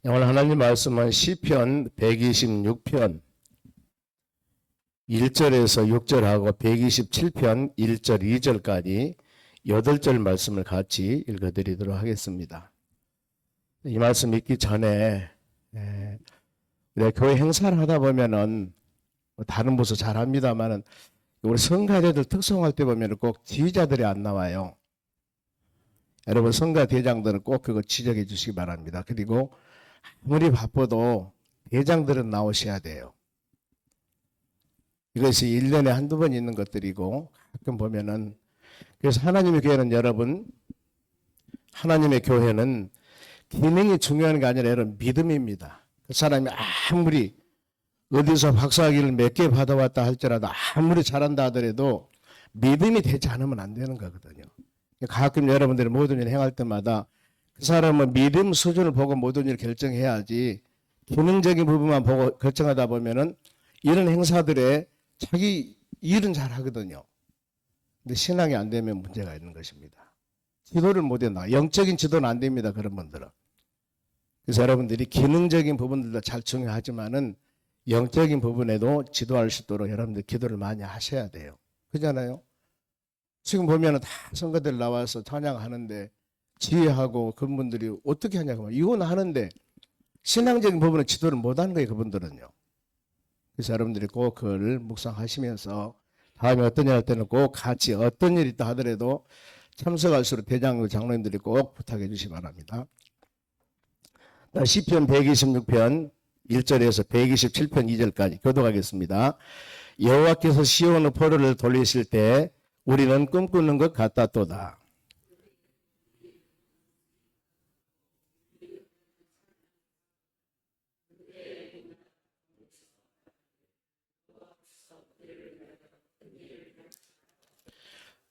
오늘 하나님 말씀은 시편 126편 1절에서 6절하고 127편 1절 2절까지 8절 말씀을 같이 읽어드리도록 하겠습니다. 이 말씀 읽기 전에 우리가 교회 행사를 하다 보면은 다른 부서 잘 합니다만은 우리 성가대들 특성할 때 보면 꼭 지휘자들이 안 나와요. 여러분 성가 대장들은 꼭 그거 지적해 주시기 바랍니다. 그리고 아무리 바빠도 대장들은 나오셔야 돼요. 이것이 1년에 한두 번 있는 것들이고 가끔 보면은 그래서 하나님의 교회는 여러분 하나님의 교회는 기능이 중요한 게 아니라 여러분 믿음입니다. 그 사람이 아무리 어디서 박사학위를 몇 개 받아왔다 할지라도 아무리 잘한다 하더라도 믿음이 되지 않으면 안 되는 거거든요. 가끔 여러분들이 모든 일 행할 때마다 그 사람은 믿음 수준을 보고 모든 일을 결정해야지 기능적인 부분만 보고 결정하다 보면은 이런 행사들에 자기 일은 잘 하거든요. 근데 신앙이 안 되면 문제가 있는 것입니다. 지도를 못 해놔. 영적인 지도는 안 됩니다. 그런 분들은. 그래서 여러분들이 기능적인 부분들도 잘 중요하지만은 영적인 부분에도 지도할 수 있도록 여러분들 기도를 많이 하셔야 돼요. 그렇잖아요? 지금 보면은 다 선거들 나와서 찬양하는데 지혜하고 그분들이 어떻게 하냐고 이건 하는데 신앙적인 부분은 지도를 못하는 거예요. 그분들은요. 그래서 여러분들이 꼭 그걸 묵상하시면서 다음에 어떤 일 할 때는 꼭 같이 어떤 일이 있다 하더라도 참석할수록 대장 장로님들이 꼭 부탁해 주시기 바랍니다. 시편 126편 1절에서 127편 2절까지 교독하겠습니다. 여호와께서 시온의 포로를 돌리실 때 우리는 꿈꾸는 것 같았도다.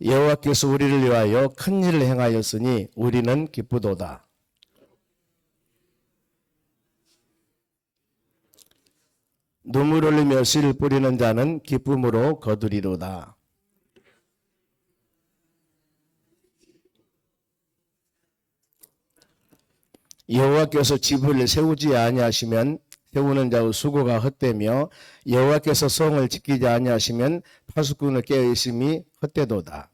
여호와께서 우리를 위하여 큰 일을 행하였으니 우리는 기쁘도다. 눈물 흘리며 씨를 뿌리는 자는 기쁨으로 거두리로다. 여호와께서 집을 세우지 아니하시면 세우는 자의 수고가 헛되며 여호와께서 성을 지키지 아니하시면 파수꾼의 깨어있음이 헛되도다.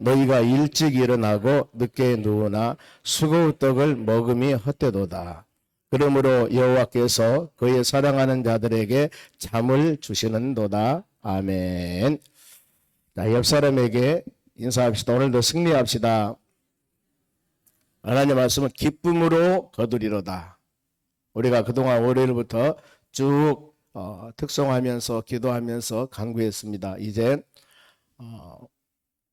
너희가 일찍 일어나고 늦게 누우나 수고의 떡을 먹음이 헛되도다. 그러므로 여호와께서 그의 사랑하는 자들에게 잠을 주시는도다. 아멘. 자, 옆 사람에게 인사합시다. 오늘도 승리합시다. 하나님의 말씀은 기쁨으로 거두리로다. 우리가 그동안 월요일부터 쭉 특송하면서 기도하면서 강구했습니다. 이제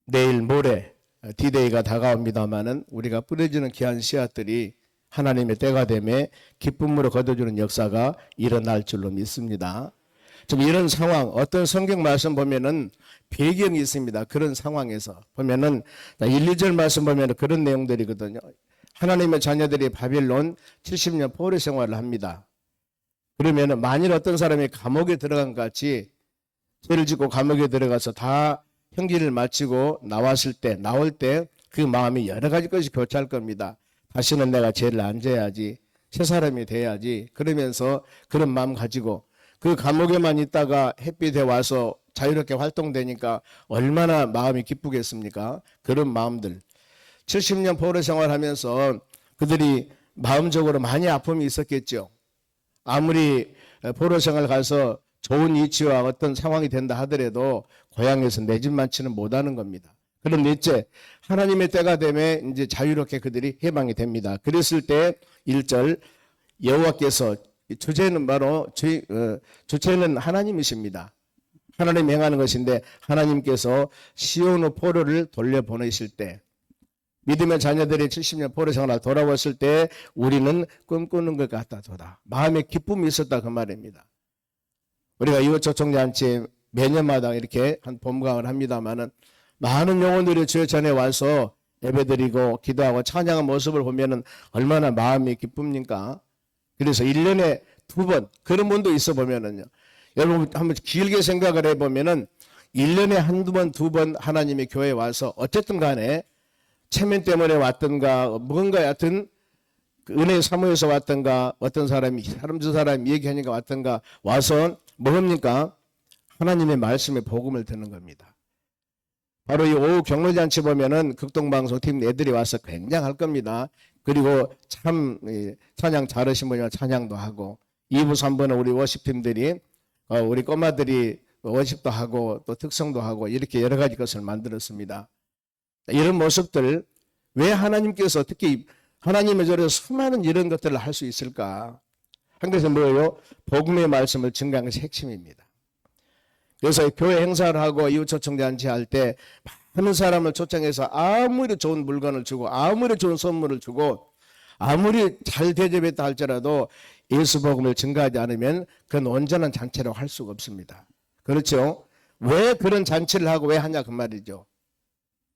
내일 모레 디데이가 다가옵니다마는 우리가 뿌려지는 귀한 씨앗들이 하나님의 때가 되매 기쁨으로 거둬주는 역사가 일어날 줄로 믿습니다. 좀 이런 상황, 어떤 성경 말씀 보면은 배경이 있습니다. 그런 상황에서 보면은 1, 2절 말씀 보면은 그런 내용들이거든요. 하나님의 자녀들이 바빌론 70년 포로 생활을 합니다. 그러면은 만일 어떤 사람이 감옥에 들어간 것 같이 죄를 짓고 감옥에 들어가서 다 형기를 마치고 나올 때 그 마음이 여러 가지 것이 교차할 겁니다. 다시는 내가 죄를 안 져야지, 새 사람이 돼야지, 그러면서 그런 마음 가지고 그 감옥에만 있다가 햇빛에 와서 자유롭게 활동되니까 얼마나 마음이 기쁘겠습니까? 그런 마음들. 70년 포로 생활하면서 그들이 마음적으로 많이 아픔이 있었겠죠. 아무리 포로 생활 가서 좋은 위치와 어떤 상황이 된다 하더라도 고향에서 내 집만치는 못하는 겁니다. 그럼 넷째, 하나님의 때가 되면 이제 자유롭게 그들이 해방이 됩니다. 그랬을 때 1절 여호와께서 주제는 바로 주체는 하나님이십니다. 하나님이 행하는 것인데 하나님께서 시온의 포로를 돌려보내실 때 믿음의 자녀들이 70년 포로 생활을 돌아왔을 때 우리는 꿈꾸는 것 같다도다. 마음에 기쁨이 있었다 그 말입니다. 우리가 이웃초청잔치 매년마다 이렇게 한 봄가을 합니다마는 많은 영혼들이 주의 전에 와서 예배드리고 기도하고 찬양한 모습을 보면은 얼마나 마음이 기쁩니까? 그래서 1년에 2번 그런 분도 있어 보면은요. 여러분 한번 길게 생각을 해보면은 1년에 한두 번, 2번 하나님의 교회에 와서 어쨌든 간에 체면 때문에 왔던가 뭔가 여하튼 그 은혜 사모에서 왔던가 어떤 사람이 저 사람이 얘기하니까 왔던가 와서 뭡니까? 하나님의 말씀의 복음을 듣는 겁니다. 바로 이 오후 경로잔치 보면은 극동방송팀 애들이 와서 굉장할 겁니다. 그리고 참 찬양 잘하신 분이면 찬양도 하고 2부 3부는 우리 워십팀들이 우리 꼬마들이 워십도 하고 또 특성도 하고 이렇게 여러 가지 것을 만들었습니다. 이런 모습들 왜 하나님께서 특히 하나님의 절에서 수많은 이런 것들을 할 수 있을까? 한 것은 뭐예요? 복음의 말씀을 증가하는 것이 핵심입니다. 그래서 교회 행사를 하고 이웃초청잔치 할 때 많은 사람을 초청해서 아무리 좋은 물건을 주고 아무리 좋은 선물을 주고 아무리 잘 대접했다 할지라도 예수 복음을 증가하지 않으면 그건 온전한 잔치라고 할 수가 없습니다. 그렇죠? 왜 그런 잔치를 하고 왜 하냐 그 말이죠.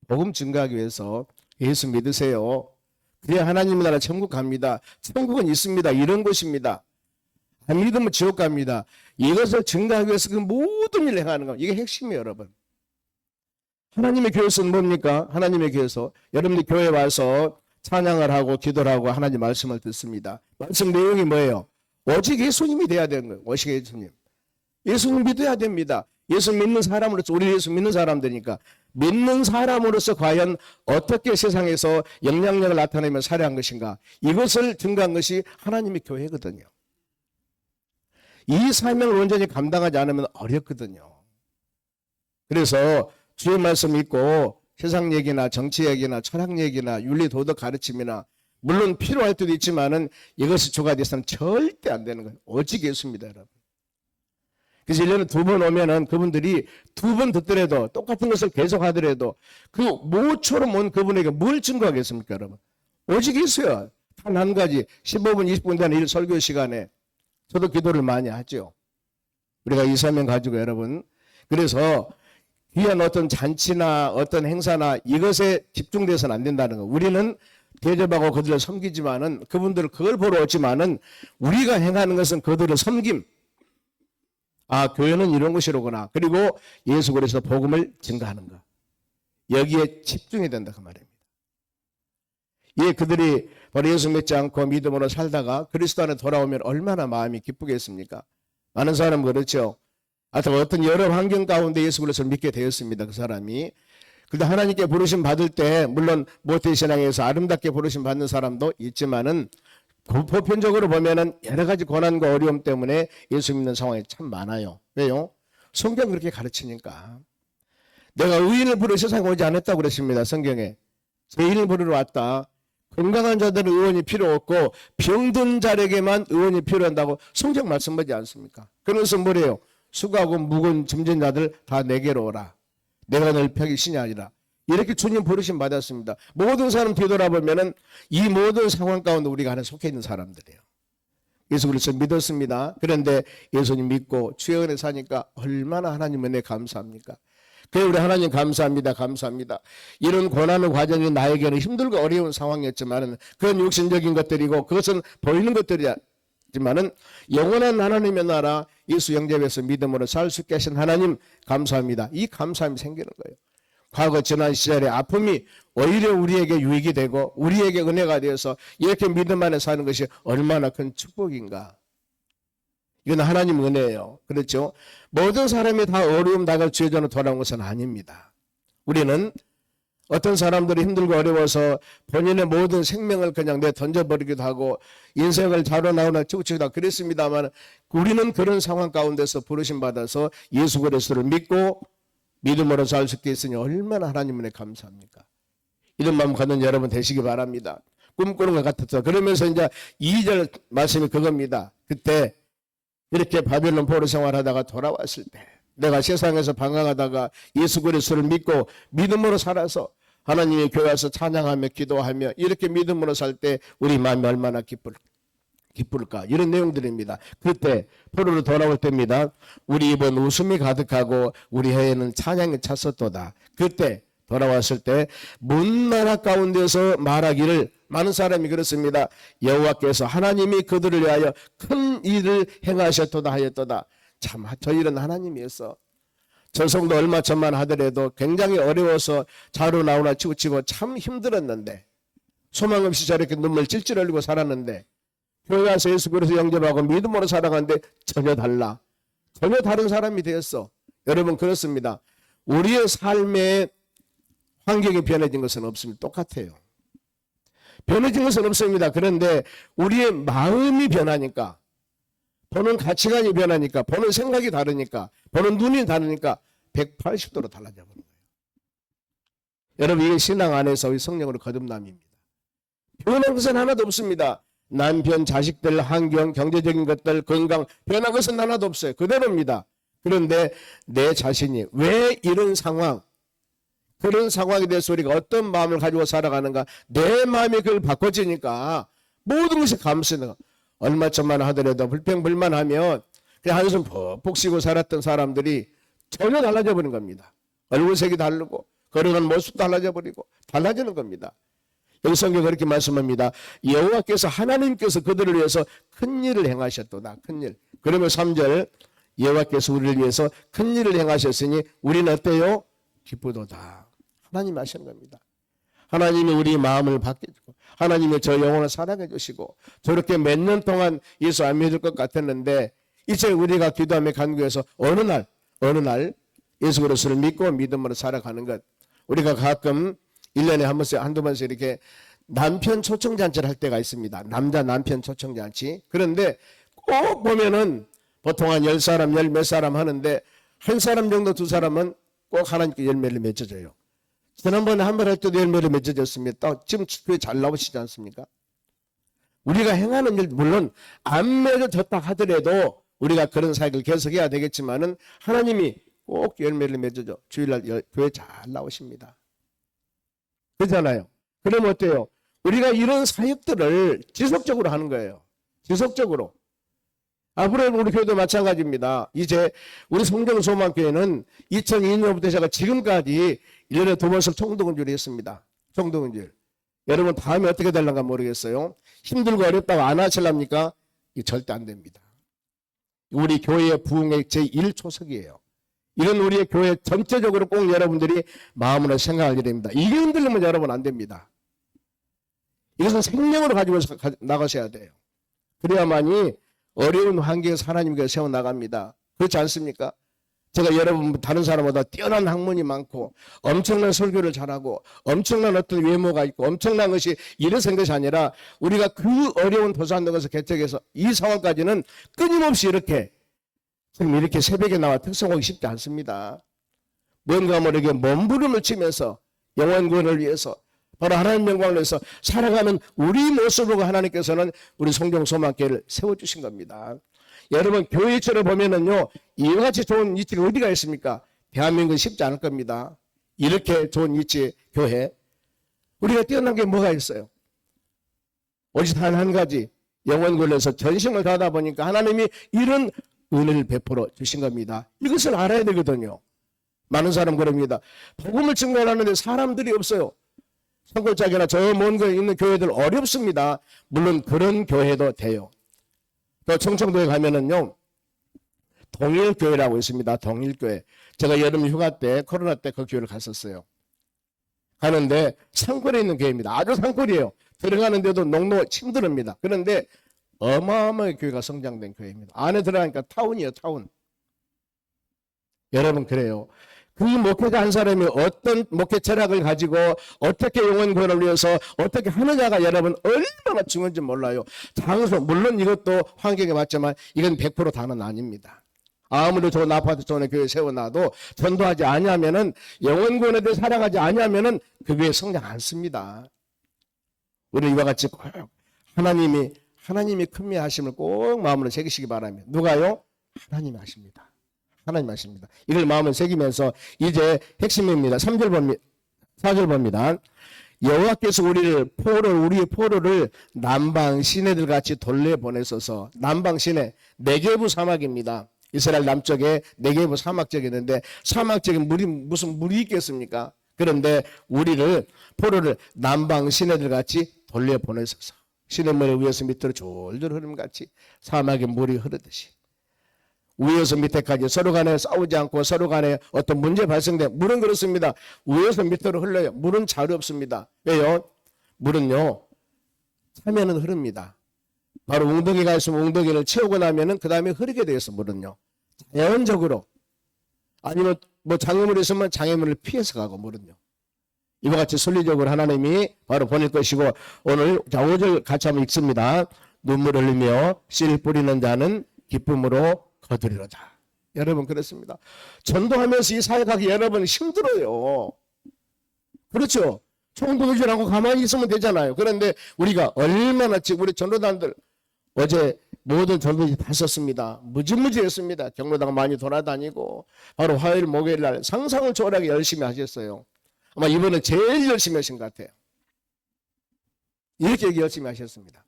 복음 증가하기 위해서 예수 믿으세요. 그래야 하나님의 나라 천국 갑니다. 천국은 있습니다. 이런 곳입니다. 안 믿으면 지옥 갑니다. 이것을 증가하기 위해서 그 모든 일을 행하는 겁니다. 이게 핵심이에요, 여러분. 하나님의 교회에서는 뭡니까? 하나님의 교회에서 여러분들 교회에 와서 찬양을 하고 기도를 하고 하나님 말씀을 듣습니다. 말씀 내용이 뭐예요? 오직 예수님이 돼야 되는 거예요. 오직 예수님. 예수님 믿어야 됩니다. 예수 믿는 사람으로서 우리 예수 믿는 사람들이니까 믿는 사람으로서 과연 어떻게 세상에서 영향력을 나타내며 살아야 한 것인가? 이것을 증가한 것이 하나님의 교회거든요. 이 사명을 온전히 감당하지 않으면 어렵거든요. 그래서 주의 말씀 읽고 세상 얘기나 정치 얘기나 철학 얘기나 윤리 도덕 가르침이나 물론 필요할 때도 있지만은 이것이 주가 돼서는 절대 안 되는 거예요. 오직 예수입니다, 여러분. 그래서 1년에 2번 오면은 그분들이 2번 듣더라도 똑같은 것을 계속 하더라도 그 모처럼 온 그분에게 뭘 증거하겠습니까, 여러분? 오직 예수야. 단 한 가지 15분, 20분 되는 일 설교 시간에 저도 기도를 많이 하죠. 우리가 이 사명 가지고 여러분. 그래서 귀한 어떤 잔치나 어떤 행사나 이것에 집중돼서는 안 된다는 거. 우리는 대접하고 그들을 섬기지만은 그분들을 그걸 보러 오지만은 우리가 행하는 것은 그들을 섬김. 아, 교회는 이런 것이로구나. 그리고 예수 그리스도 복음을 증가하는 것. 여기에 집중해야 된다 그 말입니다. 예, 그들이 바로 예수 믿지 않고 믿음으로 살다가 그리스도 안에 돌아오면 얼마나 마음이 기쁘겠습니까? 많은 사람은 그렇죠. 하여튼 어떤 여러 환경 가운데 예수 그리스도를 믿게 되었습니다. 그 사람이. 그런데 하나님께 부르심 받을 때 물론 모태신앙에서 아름답게 부르심 받는 사람도 있지만은 보편적으로 보면은 여러 가지 고난과 어려움 때문에 예수 믿는 상황이 참 많아요. 왜요? 성경 그렇게 가르치니까. 내가 의인을 부르러 세상에 오지 않았다고 그랬습니다. 성경에. 죄인을 부르러 왔다. 건강한 자들은 의원이 필요 없고 병든 자에게만 의원이 필요한다고 성경 말씀하지 않습니까? 그래서 뭐래요? 수고하고 무거운 짐진 자들 다 내게로 오라. 내가 널 펴기신이 아니라. 이렇게 주님 부르심 받았습니다. 모든 사람 뒤돌아보면은 이 모든 상황 가운데 우리가 하나 속해 있는 사람들이에요. 예수 그리스도 믿었습니다. 그런데 예수님 믿고 주의 은혜 사니까 얼마나 하나님 은혜 감사합니까? 그래 우리 하나님 감사합니다. 감사합니다. 이런 고난의 과정이 나에게는 힘들고 어려운 상황이었지만은 그건 육신적인 것들이고 그것은 보이는 것들이지만은 영원한 하나님의 나라 예수 영접에서 믿음으로 살 수 있게 하신 하나님 감사합니다. 이 감사함이 생기는 거예요. 과거 지난 시절의 아픔이 오히려 우리에게 유익이 되고 우리에게 은혜가 되어서 이렇게 믿음 안에 사는 것이 얼마나 큰 축복인가. 이건 하나님 은혜예요. 그렇죠? 모든 사람이 다 어려움 당할 주의 전으로 돌아온 것은 아닙니다. 우리는 어떤 사람들이 힘들고 어려워서 본인의 모든 생명을 그냥 던져버리기도 하고 인생을 자로나오나 치우치기도 하고 그랬습니다만 우리는 그런 상황 가운데서 부르심 받아서 예수 그리스도를 믿고 믿음으로 살 수 있게 했으니 얼마나 하나님 은혜 감사합니까? 이런 마음 갖는 여러분 되시기 바랍니다. 꿈꾸는 것 같았어. 그러면서 이제 2절 말씀이 그겁니다. 그때 이렇게 바벨론 포로 생활하다가 돌아왔을 때 내가 세상에서 방황하다가 예수 그리스도를 믿고 믿음으로 살아서 하나님의 교회 와서 찬양하며 기도하며 이렇게 믿음으로 살 때 우리 마음이 얼마나 기쁠까 이런 내용들입니다. 그때 포로로 돌아올 때입니다. 우리 입은 웃음이 가득하고 우리 혀에는 찬양이 찼었도다. 그때 돌아왔을 때 문나라 가운데서 말하기를 많은 사람이 그렇습니다. 여호와께서 하나님이 그들을 위하여 큰 일을 행하셨도다 하였도다. 참 저 일은 하나님이었어. 전성도 얼마 전만 하더라도 굉장히 어려워서 자로 나오나 치우치고 참 힘들었는데 소망 없이 저렇게 눈물 찔찔 흘리고 살았는데 교회 와서 예수 그리스도 영접하고 믿음으로 살아가는데 전혀 달라. 전혀 다른 사람이 되었어. 여러분 그렇습니다. 우리의 삶의 환경이 변해진 것은 없습니다. 똑같아요. 변해진 것은 없습니다. 그런데 우리의 마음이 변하니까, 보는 가치관이 변하니까, 보는 생각이 다르니까, 보는 눈이 다르니까 180도로 달라져 버린 거예요. 여러분 이게 신앙 안에서 우리 성령으로 거듭남입니다. 변한 것은 하나도 없습니다. 남편, 자식들, 환경, 경제적인 것들, 건강 변한 것은 하나도 없어요. 그대로입니다. 그런데 내 자신이 왜 이런 상황, 그런 상황에 대해서 우리가 어떤 마음을 가지고 살아가는가, 내 마음이 그걸 바꿔지니까 모든 것이 감수해요. 얼마쯤만 하더라도 불평불만하면 그냥 한숨 푹푹 쉬고 살았던 사람들이 전혀 달라져 버린 겁니다. 얼굴색이 다르고 걸어가는 모습도 달라져 버리고 달라지는 겁니다. 여기 성경 그렇게 말씀합니다. 여호와께서 하나님께서 그들을 위해서 큰 일을 행하셨도다. 큰 일. 그러면 3절 여호와께서 우리를 위해서 큰 일을 행하셨으니 우리는 어때요? 기쁘도다. 하나님이 하신 겁니다. 하나님이 우리 마음을 바뀌고 하나님이 저 영혼을 사랑해 주시고 저렇게 몇 년 동안 예수 안 믿을 것 같았는데 이제 우리가 기도하며 간구해서 어느 날 예수 그리스도를 믿고 믿음으로 살아가는 것. 우리가 가끔 1년에 한 번씩 한두 번씩 이렇게 남편 초청잔치를 할 때가 있습니다. 남자 남편 초청잔치. 그런데 꼭 보면은 보통 한 10사람, 10몇 사람 하는데 한 사람 정도 두 사람은 꼭 하나님께 열매를 맺어줘요. 지난번에 한 번 할 때도 열매를 맺어줬습니다. 지금 그게 잘 나오시지 않습니까? 우리가 행하는 일 물론 안 맺어졌다 하더라도 우리가 그런 사역을 계속해야 되겠지만은 하나님이 꼭 열매를 맺어줘. 주일날 교회 잘 나오십니다. 그렇잖아요. 그러면 어때요? 우리가 이런 사역들을 지속적으로 하는 거예요. 지속적으로. 앞으로 우리 교회도 마찬가지입니다. 이제 우리 성경소망교회는 2002년부터 제가 지금까지 1년에 2번씩 총동원주를 했습니다. 총동원주. 여러분 다음에 어떻게 될런가 모르겠어요. 힘들고 어렵다고 안 하실랍니까? 이게 절대 안 됩니다. 우리 교회의 부흥의 제1초석이에요. 이건 우리의 교회 전체적으로 꼭 여러분들이 마음으로 생각할 일입니다. 이게 흔들리면 여러분 안 됩니다. 이것은 생명으로 가지고 나가셔야 돼요. 그래야만이 어려운 환경에서 하나님께 세워나갑니다. 그렇지 않습니까? 제가 여러분 다른 사람보다 뛰어난 학문이 많고 엄청난 설교를 잘하고 엄청난 어떤 외모가 있고 엄청난 것이 이래서 것이 아니라 우리가 그 어려운 도산동에서 개척해서 이 상황까지는 끊임없이 이렇게 지금 이렇게 새벽에 나와 특성하기 쉽지 않습니다. 뭔가 모르게 몸부림을 치면서 영원 구원을 위해서 바로 하나님 영광을 위해서 살아가는 우리 모습으로 하나님께서는 우리 성경소망교회를 세워주신 겁니다. 여러분 교회처럼 보면은요 이와 같이 좋은 위치가 어디가 있습니까? 대한민국은 쉽지 않을 겁니다. 이렇게 좋은 위치의 교회 우리가 뛰어난 게 뭐가 있어요? 오직 단 한 가지 영원 구원을 위해서 전심을 다하다 보니까 하나님이 이런 은혜를 베풀어 주신 겁니다. 이것을 알아야 되거든요. 많은 사람 그럽니다. 복음을 증거하는데 사람들이 없어요. 성골짜기나 저 먼 곳에 있는 교회들 어렵습니다. 물론 그런 교회도 돼요. 또 청청도에 가면은요 동일교회라고 있습니다. 동일교회. 제가 여름 휴가 때 코로나 때 그 교회를 갔었어요. 가는데 산골에 있는 교회입니다. 아주 산골이에요. 들어가는데도 녹록 힘듭니다. 그런데 어마어마하게 교회가 성장된 교회입니다. 안에 들어가니까 타운이에요. 타운. 여러분 그래요. 그 목회자 한 사람이 어떤 목회 철학을 가지고 어떻게 영혼 구원을 위해서 어떻게 하느냐가 여러분 얼마나 중요한지 몰라요. 장소 물론 이것도 환경에 맞지만 이건 100% 다는 아닙니다. 아무리 좋은 아파트 좋은 교회 세워놔도 전도하지 아니하면은 영혼 구원에 대해 사랑하지 아니하면은 그 교회 성장 않습니다. 우리 이와 같이 꼭 하나님이 큰미하심을 꼭 마음으로 새기시기 바랍니다. 누가요? 하나님이 하십니다. 하나님 하십니다. 이걸 마음을 새기면서 이제 핵심입니다. 3절 봅니다. 4절 봅니다. 여호와께서 우리의 포로를 남방 시내들 같이 돌려보내소서. 남방 시내 네게부 사막입니다. 이스라엘 남쪽에 네게부 사막 쪽이 있는데 사막 쪽에 무슨 물이 있겠습니까? 그런데 포로를 남방 시내들 같이 돌려보내소서. 시냇물이 위에서 밑으로 졸졸 흐름같이 사막에 물이 흐르듯이 위에서 밑에까지 서로 간에 싸우지 않고 서로 간에 어떤 문제 발생돼 물은 그렇습니다. 위에서 밑으로 흘러요. 물은 자유 없습니다. 왜요? 물은요, 차면은 흐릅니다. 바로 웅덩이가 있으면 웅덩이를 채우고 나면은 그 다음에 흐르게 되어 있어, 물은요. 자연적으로. 아니면 뭐 장애물이 있으면 장애물을 피해서 가고, 물은요. 이와 같이 순리적으로 하나님이 바로 보낼 것이고, 오늘 자 5절 같이 한번 읽습니다. 눈물 흘리며 씨 뿌리는 자는 기쁨으로 거두리로다. 여러분 그렇습니다. 전도하면서 이 사역하기 여러분 힘들어요. 그렇죠? 총동주라고 가만히 있으면 되잖아요. 그런데 우리가 얼마나 지금 우리 전도단들 어제 모든 전도지 다 썼습니다. 무지무지했습니다. 경로당 많이 돌아다니고 바로 화요일 목요일 날 상상을 초월하게 열심히 하셨어요. 아마 이번에 제일 열심히 하신 것 같아요. 이렇게 열심히 하셨습니다.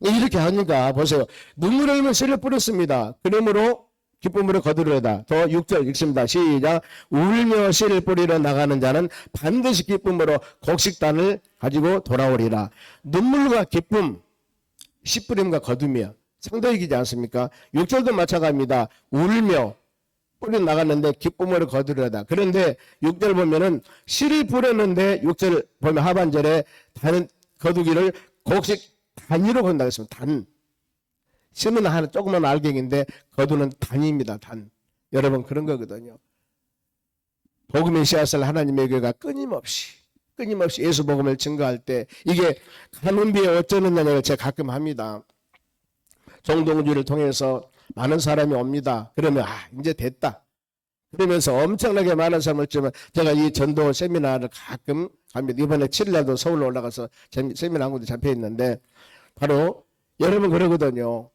이렇게 하니까 보세요. 눈물을 흘리며 씨를 뿌렸습니다. 그러므로 기쁨으로 거두려다. 더 6절 읽습니다. 시작. 울며 씨를 뿌리러 나가는 자는 반드시 기쁨으로 곡식단을 가지고 돌아오리라. 눈물과 기쁨, 씨 뿌림과 거두며 상대이기지 않습니까? 6절도 마찬가지입니다. 울며 뿌려 나갔는데 기쁨으로 거두려다. 그런데 6절 보면은 씨를 뿌렸는데 6절 보면 하반절에 다른 거두기를 곡식 단위로 건다고 했습니다. 단. 씨는 하나 조그만 알갱인데 거두는 단입니다. 단. 여러분 그런 거거든요. 복음의 씨앗을 하나님의 교회가 끊임없이 예수 복음을 증거할 때 이게 가는 비에 어쩌느냐를 제가 가끔 합니다. 종동주를 통해서 많은 사람이 옵니다. 그러면 이제 됐다. 그러면서 엄청나게 많은 사람을 주면 제가 이 전도 세미나를 가끔 갑니다. 이번에 7일날도 서울로 올라가서 세미나 한 군데 잡혀 있는데 바로 여러분 그러거든요.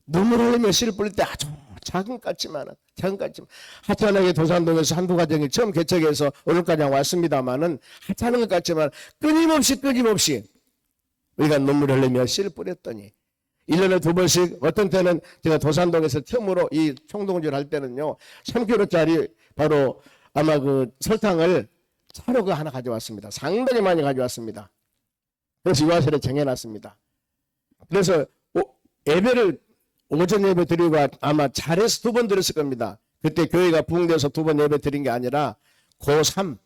눈물 흘리며 씨를 뿌릴 때 아주 작은 같지만 하찮게 도산동에서 한두 가정이 처음 개척해서 오늘까지 왔습니다만은 하찮은 것 같지만 끊임없이 우리가 눈물 흘리며 씨를 뿌렸더니 1년에 2번씩 어떤 때는 제가 도산동에서 처음으로 이 총동주를 할 때는요 3kg짜리 바로 아마 그 설탕을 차로가 하나 가져왔습니다. 상당히 많이 가져왔습니다. 그래서 유아실에 쟁여놨습니다. 그래서 예배를 오전 예배 드리고 아마 잘해서 2번 드렸을 겁니다. 그때 교회가 부흥돼서 2번 예배 드린 게 아니라 고3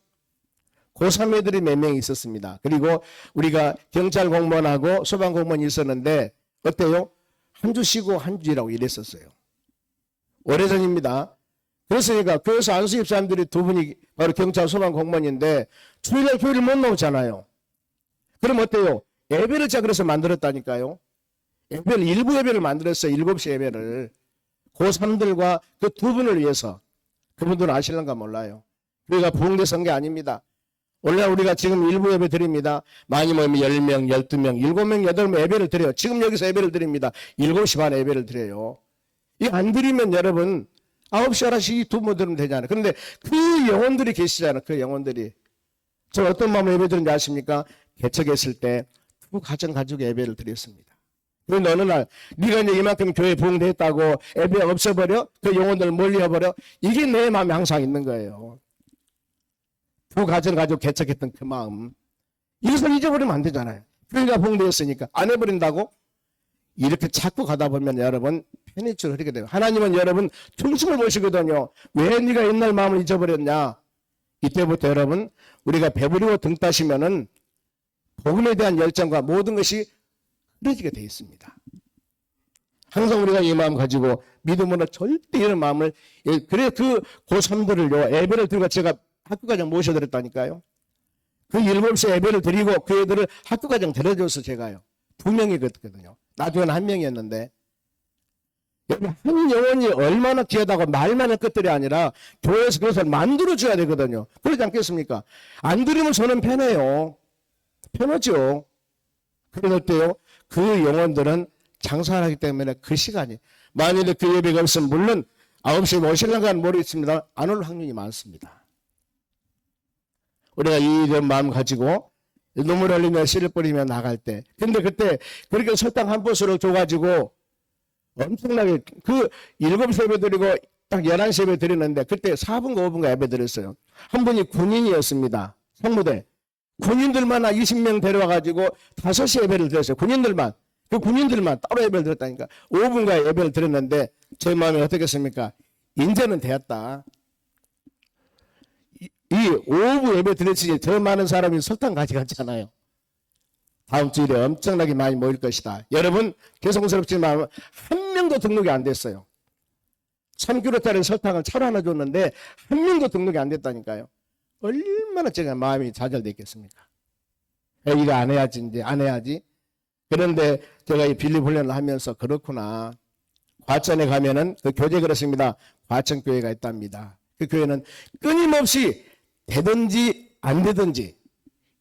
애들이 몇 명 있었습니다. 그리고 우리가 경찰 공무원하고 소방 공무원이 있었는데 어때요? 한 주 쉬고 한 주 일하고 이랬었어요. 오래전입니다. 그래서 그러니까 교회에서 안수입 사람들이 2분이 바로 경찰 소방 공무원인데 주일날 교회를 못 나오잖아요. 그럼 어때요? 예배를 제가 그래서 만들었다니까요. 예배를 일부 예배를 만들었어요. 7시 예배를. 고3들과 그 2분을 위해서. 그분들은 아실런가 몰라요. 교회가 부흥돼서 게 아닙니다. 원래 우리가 지금 일부 예배 드립니다. 많이 모이면 10명, 12명, 7명, 8명 예배를 드려요. 지금 여기서 예배를 드립니다. 7시 반에 예배를 드려요. 이거 안 드리면 여러분 9시, 11시 2분 들으면 되잖아요. 그런데 그 영혼들이 계시잖아요. 그 영혼들이. 저 어떤 마음으로 예배 드는지 아십니까? 개척했을 때 두 가정 가지고 예배를 드렸습니다. 그런데 어느 날 네가 이제 이만큼 교회 부흥됐다고 예배 없애버려? 그 영혼들을 멀리해버려? 이게 내 마음에 항상 있는 거예요. 두 가정을 가지고 개척했던 그 마음. 이것을 잊어버리면 안 되잖아요. 교회가 부흥되었으니까 안 해버린다고? 이렇게 자꾸 가다 보면 여러분 편의줄 흐르게 돼요. 하나님은 여러분 중심을 보시거든요. 왜 네가 옛날 마음을 잊어버렸냐? 이때부터 여러분 우리가 배부리고 등 따시면은 복음에 대한 열정과 모든 것이 흐려지게 되어 있습니다. 항상 우리가 이 마음 가지고 믿음으로 절대 이런 마음을 그래 그 고3들을요 예배를 드리고 제가 학교과정 모셔드렸다니까요. 그 7시 예배를 드리고 그 애들을 학교과정 데려줘서 제가요. 2명이거든요. 나중에는 1명이었는데 여러분 한 영혼이 얼마나 귀하다고 말만 할 것들이 아니라 교회에서 그것을 만들어줘야 되거든요. 그러지 않겠습니까? 안 드리면 저는 편해요. 편하죠. 그런데 어때요? 그 영혼들은 장사를 하기 때문에 그 시간이 만일에 그 예배가 없으면 물론 9시에 오실랑가는 모르겠습니다. 안 올 확률이 많습니다. 우리가 이런 마음 가지고 눈물 흘리며 씨를 뿌리며 나갈 때 근데 그때 그렇게 설탕 한 포스를 줘가지고 엄청나게 그 7시 예배 드리고 딱 11시 예배 드리는데 그때 4분과 5분과 예배 드렸어요. 한 분이 군인이었습니다. 성무대. 군인들만 20명 데려와가지고 5시 예배를 드렸어요. 군인들만. 그 군인들만 따로 예배를 드렸다니까. 5분과 예배를 드렸는데 제 마음이 어떻겠습니까? 이제는 되었다. 이 5부 예배 드렸지 더 많은 사람이 설탕 가져갔잖아요. 다음 주일에 엄청나게 많이 모일 것이다. 여러분, 죄송스럽지만 한 명도 등록이 안 됐어요. 3kg짜리 설탕을 차로 하나 줬는데 한 명도 등록이 안 됐다니까요. 얼마나 제가 마음이 좌절됐겠습니까? 이거 안 해야지, 이제 안 해야지. 그런데 제가 이 빌립 훈련을 하면서 그렇구나. 과천에 가면은 그 교재 그렇습니다. 과천교회가 있답니다. 그 교회는 끊임없이 되든지 안 되든지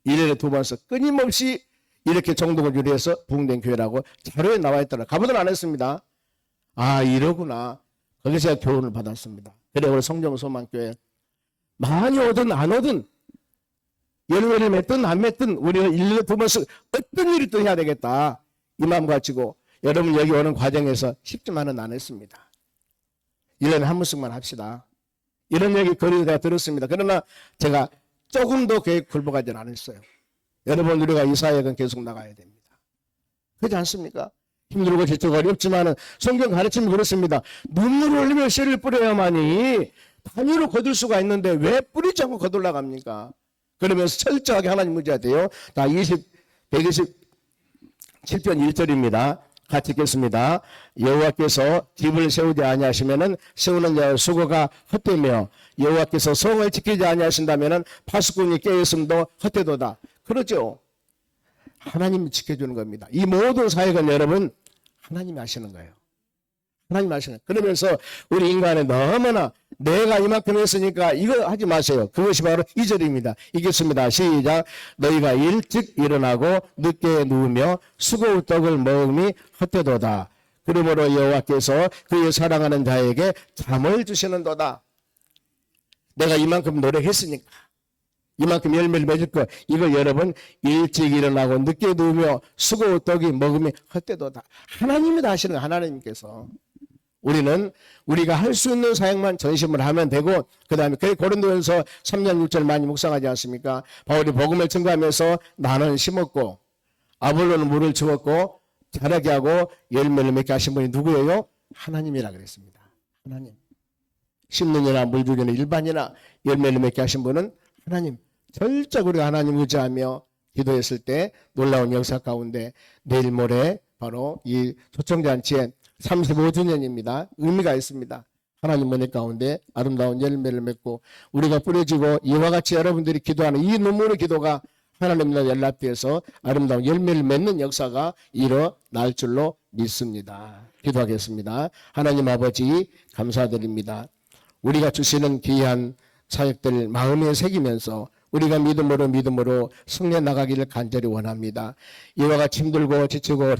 1년에 2번씩 끊임없이 이렇게 정독을 유리해서 부흥된 교회라고 자료에 나와 있더라. 가보든 안 했습니다. 아, 이러구나. 거기서 제가 교훈을 받았습니다. 그래, 우리 성정소망교회 많이 오든 안 오든 열매를 맺든 안 맺든 우리가 1년에 2번씩 어떤 일이 또 해야 되겠다. 이 마음 가지고 여러분 여기 오는 과정에서 쉽지만은 안 했습니다. 1년에 한 번씩만 합시다. 이런 얘기 거리에 제가 들었습니다. 그러나 제가 조금 더 교회 굴복하지는 않았어요. 여러분, 우리가 이 사역은 계속 나가야 됩니다. 그렇지 않습니까? 힘들고 지치고 어렵지만은 성경 가르침이 그렇습니다. 눈물을 흘리며 씨를 뿌려야만이 단위로 거둘 수가 있는데 왜 뿌리지 않고 거둘러 갑니까? 그러면서 철저하게 하나님 의지해야 돼요. 자, 127편 1절입니다. 같이 읽겠습니다. 여호와께서 집을 세우지 아니하시면은 세우는 자의 수고가 헛되며 여호와께서 성을 지키지 아니하신다면은 파수꾼이 깨어있음도 헛되도다. 그렇죠. 하나님이 지켜주는 겁니다. 이 모든 사역은 여러분 하나님이 하시는 거예요. 하나님이 하시는 거예요. 그러면서 우리 인간은 너무나 내가 이만큼 했으니까 이거 하지 마세요. 그것이 바로 2절입니다. 읽겠습니다. 시작. 너희가 일찍 일어나고 늦게 누우며 수고의 떡을 먹음이 헛되도다. 그러므로 여호와께서 그의 사랑하는 자에게 잠을 주시는도다. 내가 이만큼 노력했으니까 이만큼 열매를 맺을 거. 이거 여러분 일찍 일어나고 늦게 누우며 수고의 떡이 먹음이 헛되도다. 하나님이 다 하시는 거예요. 하나님께서. 우리는 우리가 할 수 있는 사역만 전심을 하면 되고, 그 다음에 고린도전서 3장 6절 많이 묵상하지 않습니까? 바울이 복음을 증거하면서 나는 심었고 아볼로는 물을 주었고 자라게 하고 열매를 맺게 하신 분이 누구예요? 하나님이라 그랬습니다. 하나님. 심는 이나 물 주기는 일반이나 열매를 맺게 하신 분은 하나님. 철저히 우리가 하나님 의지하며 기도했을 때 놀라운 역사 가운데 내일 모레 바로 이 초청잔치에 35주년입니다. 의미가 있습니다. 하나님 은혜 가운데 아름다운 열매를 맺고 우리가 뿌려지고 이와 같이 여러분들이 기도하는 이 눈물의 기도가 하나님과 연락돼서 아름다운 열매를 맺는 역사가 일어날 줄로 믿습니다. 기도하겠습니다. 하나님 아버지 감사드립니다. 우리가 주시는 귀한 사역들 마음에 새기면서 우리가 믿음으로 승리해 나가기를 간절히 원합니다. 이와 같이 힘들고 지치고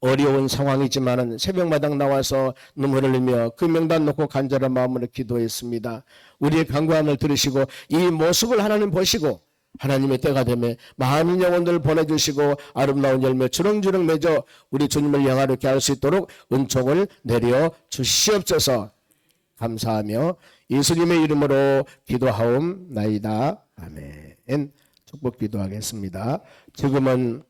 어려운 상황이지만은 새벽마당 나와서 눈물을 흘리며 그 명단 놓고 간절한 마음으로 기도했습니다. 우리의 간구함을 들으시고 이 모습을 하나님 보시고 하나님의 때가 되면 많은 영혼들을 보내주시고 아름다운 열매 주렁주렁 맺어 우리 주님을 영화롭게 할 수 있도록 은총을 내려 주시옵소서. 감사하며 예수님의 이름으로 기도하옵나이다. 아멘. 축복 기도하겠습니다. 지금은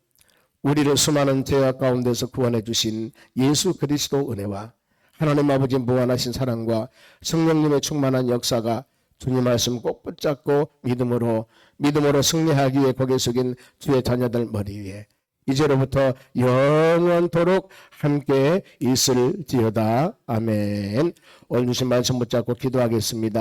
우리를 수많은 죄악 가운데서 구원해 주신 예수 그리스도 은혜와 하나님 아버지 무한하신 사랑과 성령님의 충만한 역사가 주님 말씀 꼭 붙잡고 믿음으로 승리하기 위해 고개 숙인 주의 자녀들 머리 위에 이제로부터 영원토록 함께 있을지어다. 아멘. 오늘 주신 말씀 붙잡고 기도하겠습니다.